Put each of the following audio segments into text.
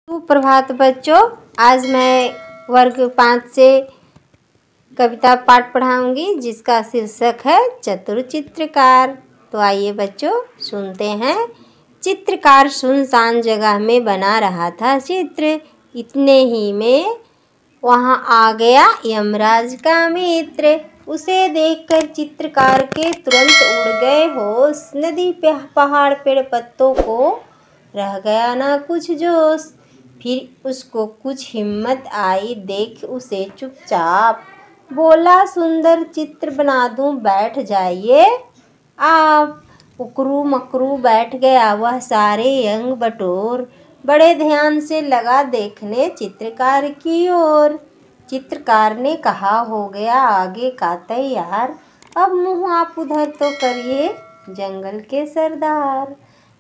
सुप्रभात बच्चों, आज मैं वर्ग 5 से कविता पाठ पढ़ाऊंगी जिसका शीर्षक है चतुर चित्रकार। तो आइए बच्चों सुनते हैं। चित्रकार सुनसान जगह में बना रहा था चित्र, इतने ही में वहां आ गया यमराज का मित्र। उसे देखकर चित्रकार के तुरंत उड़ गए होश, नदी पे पहाड़ पेड़ पत्तों को रह गया ना कुछ जोश। फिर उसको कुछ हिम्मत आई, देख उसे चुपचाप बोला, सुंदर चित्र बना दूं, बैठ जाइए आप। उकरू मकरू बैठ गया वह सारे अंग बटोर, बड़े ध्यान से लगा देखने चित्रकार की ओर। चित्रकार ने कहा, हो गया आगे का तैयार, अब मुँह आप उधर तो करिए जंगल के सरदार।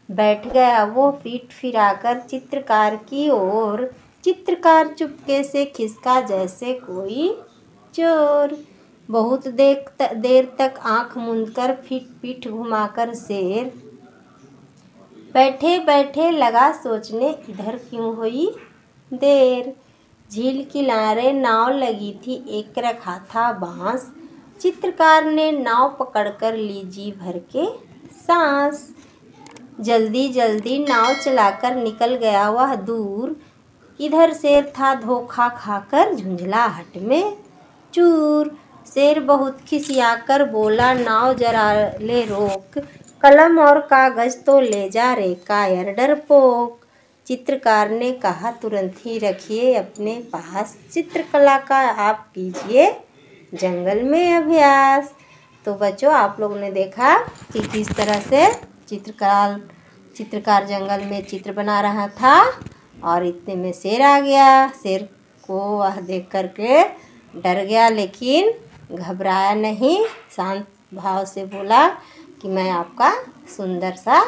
बैठ गया वो पीठ फिराकर चित्रकार की ओर, चित्रकार चुपके से खिसका जैसे कोई चोर। बहुत देर तक आंख मूंदकर पीठ घुमाकर शेर बैठे बैठे लगा सोचने, इधर क्यों हुई देर। झील किनारे नाव लगी थी, एक रखा था बांस, चित्रकार ने नाव पकड़कर ली जी भर के सांस। जल्दी जल्दी नाव चलाकर निकल गया वह दूर, इधर शेर था धोखा खाकर झुंझलाहट में चूर। शेर बहुत खिसियाकर बोला, नाव जरा ले रोक, कलम और कागज तो ले जा रे कायर डरपोक। चित्रकार ने कहा, तुरंत ही रखिए अपने पास, चित्रकला का आप कीजिए जंगल में अभ्यास। तो बच्चों आप लोगों ने देखा कि किस तरह से चित्रकार जंगल में चित्र बना रहा था और इतने में शेर आ गया। शेर को वह देख करके डर गया, लेकिन घबराया नहीं, शांत भाव से बोला कि मैं आपका सुंदर सा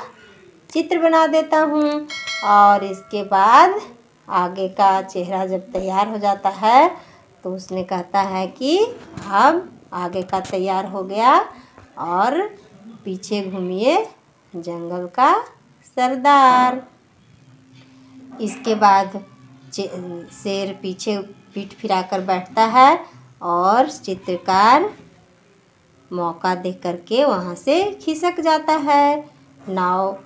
चित्र बना देता हूँ। और इसके बाद आगे का चेहरा जब तैयार हो जाता है तो उसने कहता है कि अब आगे का तैयार हो गया और पीछे घूमिए जंगल का सरदार। इसके बाद शेर पीछे पीठ फिराकर बैठता है और चित्रकार मौका देख करके वहाँ से खिसक जाता है। नाव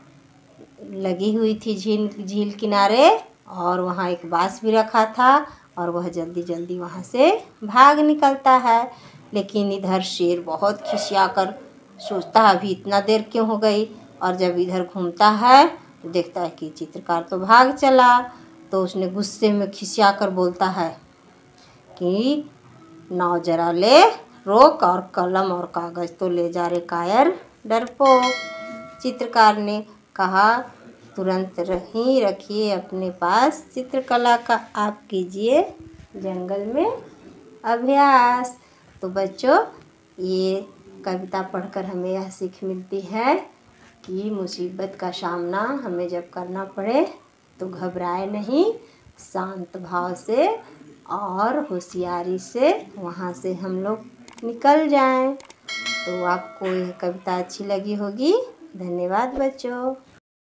लगी हुई थी झील किनारे और वहाँ एक बांस भी रखा था और वह जल्दी जल्दी वहाँ से भाग निकलता है। लेकिन इधर शेर बहुत खिसियाकर सोचता है, अभी इतना देर क्यों हो गई, और जब इधर घूमता है तो देखता है कि चित्रकार तो भाग चला। तो उसने गुस्से में खिसियाकर बोलता है कि नाव जरा ले रोक और कलम और कागज तो ले जा रे कायर डरपोक। चित्रकार ने कहा, तुरंत ही रखिए अपने पास, चित्रकला का आप कीजिए जंगल में अभ्यास। तो बच्चों ये कविता पढ़कर हमें यह सीख मिलती है कि मुसीबत का सामना हमें जब करना पड़े तो घबराए नहीं, शांत भाव से और होशियारी से वहाँ से हम लोग निकल जाएं। तो आपको यह कविता अच्छी लगी होगी। धन्यवाद बच्चों।